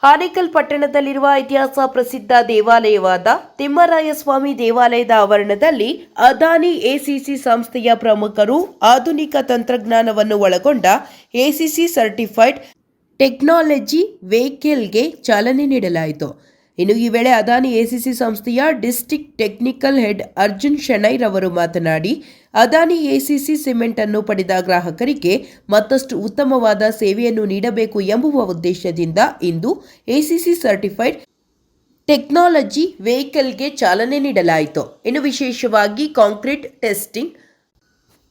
ಆನೇಕಲ್ ಪಟ್ಟಣದಲ್ಲಿರುವ ಇತಿಹಾಸ ಪ್ರಸಿದ್ಧ ದೇವಾಲಯವಾದ ತಿಮ್ಮರಾಯಸ್ವಾಮಿ ದೇವಾಲಯದ ಆವರಣದಲ್ಲಿ ಅದಾನಿ ಎಸಿಸಿ ಸಂಸ್ಥೆಯ ಪ್ರಮುಖರು ಆಧುನಿಕ ತಂತ್ರಜ್ಞಾನವನ್ನು ಒಳಗೊಂಡ ಎಸಿಸಿ ಸರ್ಟಿಫೈಡ್ ಟೆಕ್ನಾಲಜಿ ವೆಹಿಕಲ್ಗೆ ಚಾಲನೆ ನೀಡಲಾಯಿತು. ಇನ್ನು ಈ ವೇಳೆ ಅದಾನಿ ಎಸಿಸಿ ಸಂಸ್ಥೆಯ ಡಿಸ್ಟ್ರಿಕ್ಟ್ ಟೆಕ್ನಿಕಲ್ ಹೆಡ್ ಅರ್ಜುನ್ ಶೆಣೈರ್ ಅವರು ಮಾತನಾಡಿ, ಅದಾನಿ ಎಸಿಸಿ ಸಿಮೆಂಟ್ ಅನ್ನು ಪಡೆದ ಗ್ರಾಹಕರಿಗೆ ಮತ್ತಷ್ಟು ಉತ್ತಮವಾದ ಸೇವೆಯನ್ನು ನೀಡಬೇಕು ಎಂಬುವ ಉದ್ದೇಶದಿಂದ ಇಂದು ಎಸಿಸಿ ಸರ್ಟಿಫೈಡ್ ಟೆಕ್ನಾಲಜಿ ವೆಹಿಕಲ್ಗೆ ಚಾಲನೆ ನೀಡಲಾಯಿತು. ಇನ್ನು ವಿಶೇಷವಾಗಿ concrete testing,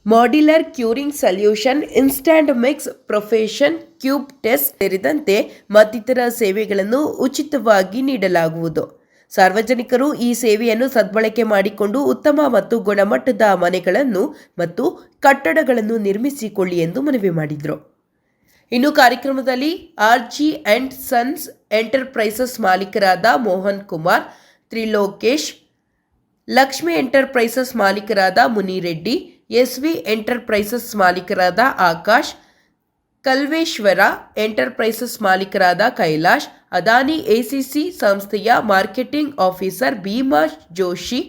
modular curing solution, instant mix, profession cube test ಸೇರಿದಂತೆ ಮತ್ತಿತರ ಸೇವೆಗಳನ್ನು ಉಚಿತವಾಗಿ ನೀಡಲಾಗುವುದು. ಸಾರ್ವಜನಿಕರು ಈ ಸೇವೆಯನ್ನು ಸದ್ಬಳಕೆ ಮಾಡಿಕೊಂಡು ಉತ್ತಮ ಮತ್ತು ಗುಣಮಟ್ಟದ ಮನೆಗಳನ್ನು ಮತ್ತು ಕಟ್ಟಡಗಳನ್ನು ನಿರ್ಮಿಸಿಕೊಳ್ಳಿ ಎಂದು ಮನವಿ ಮಾಡಿದರು. ಇನ್ನು ಕಾರ್ಯಕ್ರಮದಲ್ಲಿ ಆರ್ಜಿ ಅಂಡ್ ಸನ್ಸ್ ಎಂಟರ್ಪ್ರೈಸಸ್ ಮಾಲೀಕರಾದ ಮೋಹನ್ ಕುಮಾರ್, ತ್ರಿಲೋಕೇಶ್, ಲಕ್ಷ್ಮಿ ಎಂಟರ್ಪ್ರೈಸಸ್ ಮಾಲೀಕರಾದ ಮುನಿರೆಡ್ಡಿ, ಎಸ್ವಿ ಎಂಟರ್ಪ್ರೈಸಸ್ ಮಾಲೀಕರಾದ ಆಕಾಶ್, ಕಲ್ವೇಶ್ವರ ಎಂಟರ್ಪ್ರೈಸಸ್ ಮಾಲೀಕರಾದ ಕೈಲಾಶ್, ಅದಾನಿ ಎಸಿಸಿ ಸಂಸ್ಥೆಯ marketing officer Bhima Joshi,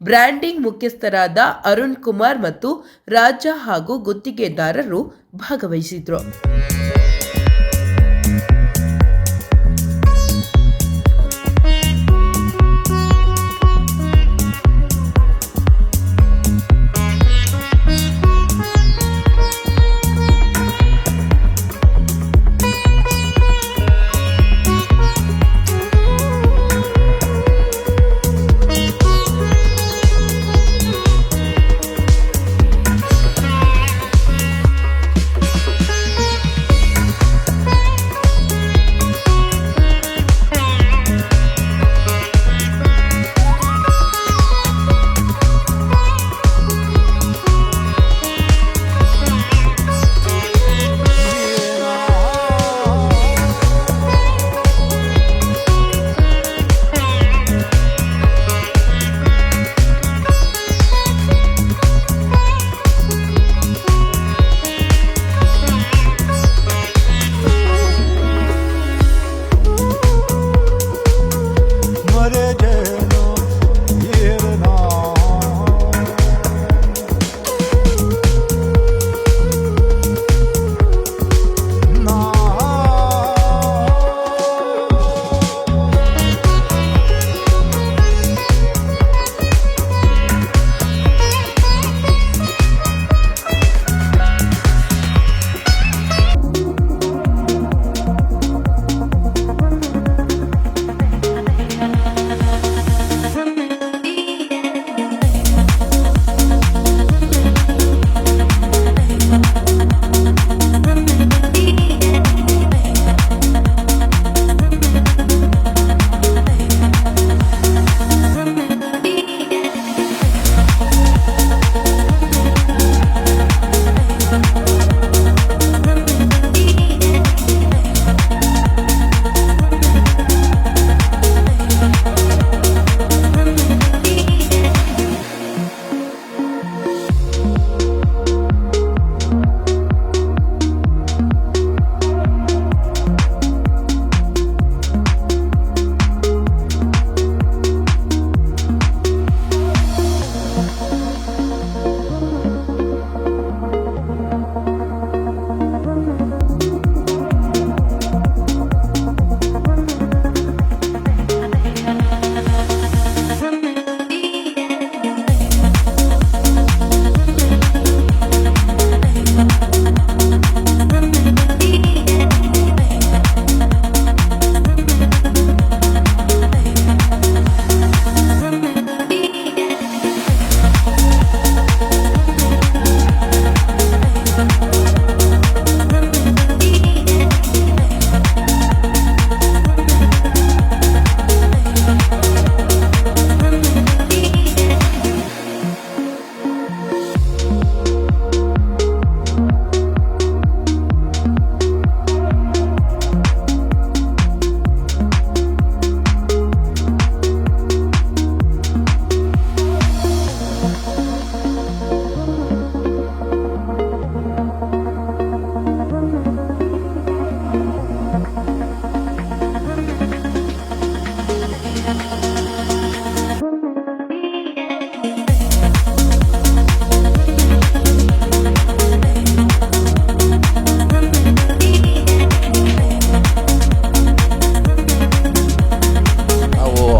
branding ಮುಖ್ಯಸ್ಥರಾದ ಅರುಣ್ ಕುಮಾರ್ ಮತ್ತು ರಾಜ ಹಾಗೂ ಗುತ್ತಿಗೆದಾರರು ಭಾಗವಹಿಸಿದರು.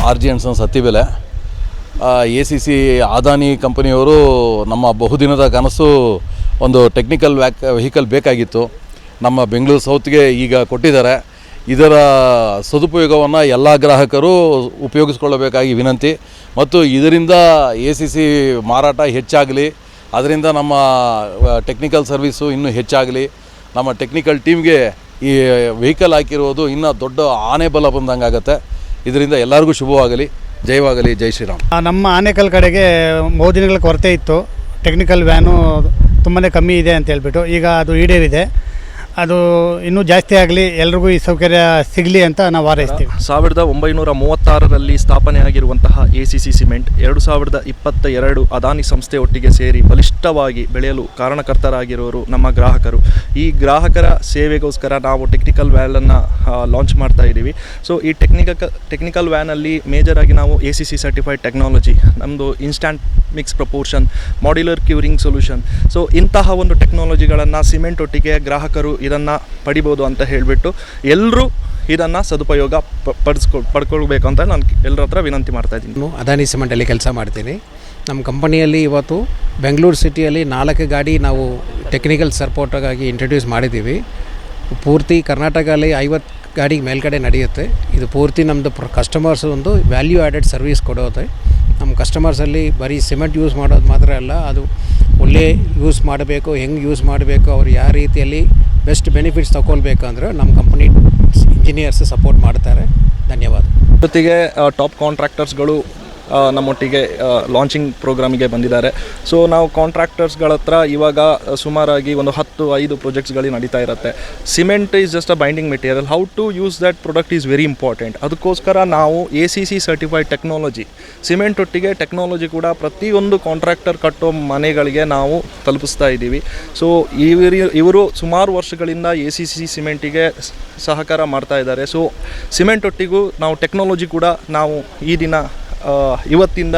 R G and sons Hattibele. ACC Adani ಕಂಪನಿಯವರು ನಮ್ಮ ಬಹುದಿನದ ಕನಸು ಒಂದು ಟೆಕ್ನಿಕಲ್ ವೆಹಿಕಲ್ ಬೇಕಾಗಿತ್ತು. ನಮ್ಮ ಬೆಂಗಳೂರು ಸೌತ್ಗೆ ಈಗ ಕೊಟ್ಟಿದ್ದಾರೆ. ಇದರ ಸದುಪಯೋಗವನ್ನು ಎಲ್ಲ ಗ್ರಾಹಕರು ಉಪಯೋಗಿಸ್ಕೊಳ್ಳಬೇಕಾಗಿ ವಿನಂತಿ. ಮತ್ತು ಇದರಿಂದ ACC ಮಾರಾಟ ಹೆಚ್ಚಾಗಲಿ, ಅದರಿಂದ ನಮ್ಮ ಟೆಕ್ನಿಕಲ್ ಸರ್ವಿಸು ಇನ್ನೂ ಹೆಚ್ಚಾಗಲಿ, ನಮ್ಮ ಟೆಕ್ನಿಕಲ್ ಟೀಮ್ಗೆ ಈ ವೆಹಿಕಲ್ ಹಾಕಿರೋದು ಇನ್ನೂ ದೊಡ್ಡ ಆನೆ ಬಲ ಬಂದಂಗೆ ಆಗುತ್ತೆ. ಇದರಿಂದ ಎಲ್ಲರಿಗೂ ಶುಭವಾಗಲಿ. ಜಯವಾಗಲಿ. ಜೈ ಶ್ರೀರಾಮ್. ನಮ್ಮ ಆನೇಕಲ್ ಕಡೆಗೆ ಬಹುದಿನಗಳ ಕೊರತೆ ಇತ್ತು. ಟೆಕ್ನಿಕಲ್ ವ್ಯಾನು ತುಂಬಾ ಕಮ್ಮಿ ಇದೆ ಅಂತ ಹೇಳ್ಬಿಟ್ಟು ಈಗ ಅದು ಈಡೇರಿದೆ. ಅದು ಇನ್ನೂ ಜಾಸ್ತಿ ಆಗಲಿ, ಎಲ್ರಿಗೂ ಈ ಸೌಕರ್ಯ ಸಿಗಲಿ ಅಂತ ನಾವು ಹಾರೈಸ್ತೀವಿ. 1936ರಲ್ಲಿ ಸ್ಥಾಪನೆಯಾಗಿರುವಂತಹ ACC ಸಿಮೆಂಟ್ 2022 ಅದಾನಿ ಸಂಸ್ಥೆ ಒಟ್ಟಿಗೆ ಸೇರಿ ಬಲಿಷ್ಠವಾಗಿ ಬೆಳೆಯಲು ಕಾರಣಕರ್ತರಾಗಿರೋರು ನಮ್ಮ ಗ್ರಾಹಕರು. ಈ ಗ್ರಾಹಕರ ಸೇವೆಗೋಸ್ಕರ ನಾವು ಟೆಕ್ನಿಕಲ್ ವ್ಯಾನನ್ನು ಲಾಂಚ್ ಮಾಡ್ತಾ ಇದ್ದೀವಿ. ಸೊ ಈ ಟೆಕ್ನಿಕಲ್ ವ್ಯಾನಲ್ಲಿ ಮೇಜರಾಗಿ ನಾವು ACC ಸರ್ಟಿಫೈಡ್ ಟೆಕ್ನಾಲಜಿ, ನಮ್ಮದು instant mix proportion, modular curing solution, so ಇಂತಹ ಒಂದು ಟೆಕ್ನಾಲಜಿಗಳನ್ನು ಸಿಮೆಂಟ್ ಒಟ್ಟಿಗೆ ಗ್ರಾಹಕರು ಇದನ್ನು ಪಡಿಬೋದು ಅಂತ ಹೇಳಿಬಿಟ್ಟು ಎಲ್ಲರೂ ಇದನ್ನು ಸದುಪಯೋಗ ಪಡ್ಕೊಳ್ಬೇಕು ಅಂತ ನಾನು ಎಲ್ಲರ ಹತ್ರ ವಿನಂತಿ ಮಾಡ್ತಾಯಿದ್ದೀನಿ. ನಾನು ಅದಾನಿ ಸಿಮೆಂಟಲ್ಲಿ ಕೆಲಸ ಮಾಡ್ತೀನಿ. ನಮ್ಮ ಕಂಪನಿಯಲ್ಲಿ ಇವತ್ತು ಬೆಂಗಳೂರು ಸಿಟಿಯಲ್ಲಿ 4 ಗಾಡಿ ನಾವು ಟೆಕ್ನಿಕಲ್ ಸಪೋರ್ಟಾಗಿ ಇಂಟ್ರಡ್ಯೂಸ್ ಮಾಡಿದ್ದೀವಿ. ಪೂರ್ತಿ ಕರ್ನಾಟಕದಲ್ಲಿ 50 ಗಾಡಿ ಮೇಲ್ಗಡೆ ನಡೆಯುತ್ತೆ. ಇದು ಪೂರ್ತಿ ನಮ್ಮದು ಕಸ್ಟಮರ್ಸ್ ಒಂದು ವ್ಯಾಲ್ಯೂ ಆ್ಯಡೆಡ್ ಸರ್ವಿಸ್ ಕೊಡೋದು. ನಮ್ಮ ಕಸ್ಟಮರ್ಸಲ್ಲಿ ಬರೀ ಸಿಮೆಂಟ್ ಯೂಸ್ ಮಾಡೋದು ಮಾತ್ರ ಅಲ್ಲ, ಅದು ಒಳ್ಳೆ ಯೂಸ್ ಮಾಡಬೇಕು, ಹೆಂಗೆ ಯೂಸ್ ಮಾಡಬೇಕು, ಅವ್ರು ಯಾವ ರೀತಿಯಲ್ಲಿ ಬೆಸ್ಟ್ ಬೆನಿಫಿಟ್ಸ್ ತಗೊಳ್ಬೇಕಂದ್ರೆ ನಮ್ಮ ಕಂಪನಿ ಇಂಜಿನಿಯರ್ಸ್ ಸಪೋರ್ಟ್ ಮಾಡ್ತಾರೆ. ಧನ್ಯವಾದ. ಜೊತೆಗೆ ಟಾಪ್ ಕಾಂಟ್ರಾಕ್ಟರ್ಸ್ಗಳು ನಮ್ಮೊಟ್ಟಿಗೆ ಲಾಂಚಿಂಗ್ ಪ್ರೋಗ್ರಾಮಿಗೆ ಬಂದಿದ್ದಾರೆ. ಸೊ ನಾವು ಕಾಂಟ್ರಾಕ್ಟರ್ಸ್ಗಳ ಹತ್ರ ಇವಾಗ ಸುಮಾರಾಗಿ ಒಂದು 10-5 ಪ್ರಾಜೆಕ್ಟ್ಸ್ಗಳು ನಡೀತಾ ಇರುತ್ತೆ. Cement is just a binding material. How to use that product is very important. ಅದಕ್ಕೋಸ್ಕರ ನಾವು ACC ಸರ್ಟಿಫೈಡ್ ಟೆಕ್ನಾಲಜಿ, ಸಿಮೆಂಟ್ ಒಟ್ಟಿಗೆ ಟೆಕ್ನಾಲಜಿ ಕೂಡ ಪ್ರತಿಯೊಂದು ಕಾಂಟ್ರಾಕ್ಟರ್ ಕಟ್ಟೋ ಮನೆಗಳಿಗೆ ನಾವು ತಲುಪಿಸ್ತಾ ಇದ್ದೀವಿ. ಸೊ ಇವರು ಸುಮಾರು ವರ್ಷಗಳಿಂದ ACC ಸಿಮೆಂಟಿಗೆ ಸಹಕಾರ ಮಾಡ್ತಾ ಇದ್ದಾರೆ. ಸೊ ಸಿಮೆಂಟ್ ಒಟ್ಟಿಗೂ ನಾವು ಟೆಕ್ನಾಲಜಿ ಕೂಡ ನಾವು ಈ ದಿನ ಇವತ್ತಿಂದ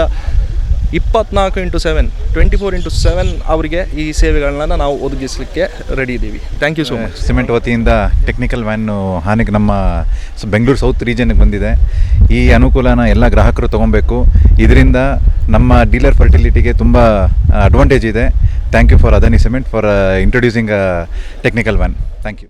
24x7 24x7 ಅವರಿಗೆ ಈ ಸೇವೆಗಳನ್ನ ನಾವು ಒದಗಿಸಲಿಕ್ಕೆ ರೆಡಿ ಇದ್ದೀವಿ. Thank you so much. Cement ವತಿಯಿಂದ ಟೆಕ್ನಿಕಲ್ ವ್ಯಾನು ಹಾನಿಗೆ ನಮ್ಮ ಬೆಂಗಳೂರು ಸೌತ್ ರೀಜನ್ಗೆ ಬಂದಿದೆ. ಈ ಅನುಕೂಲನ ಎಲ್ಲ ಗ್ರಾಹಕರು ತೊಗೊಬೇಕು. ಇದರಿಂದ ನಮ್ಮ ಡೀಲರ್ ಫರ್ಟಿಲಿಟಿಗೆ ತುಂಬ ಅಡ್ವಾಂಟೇಜ್ ಇದೆ. Thank you for Adani cement for introducing technical van. Thank you.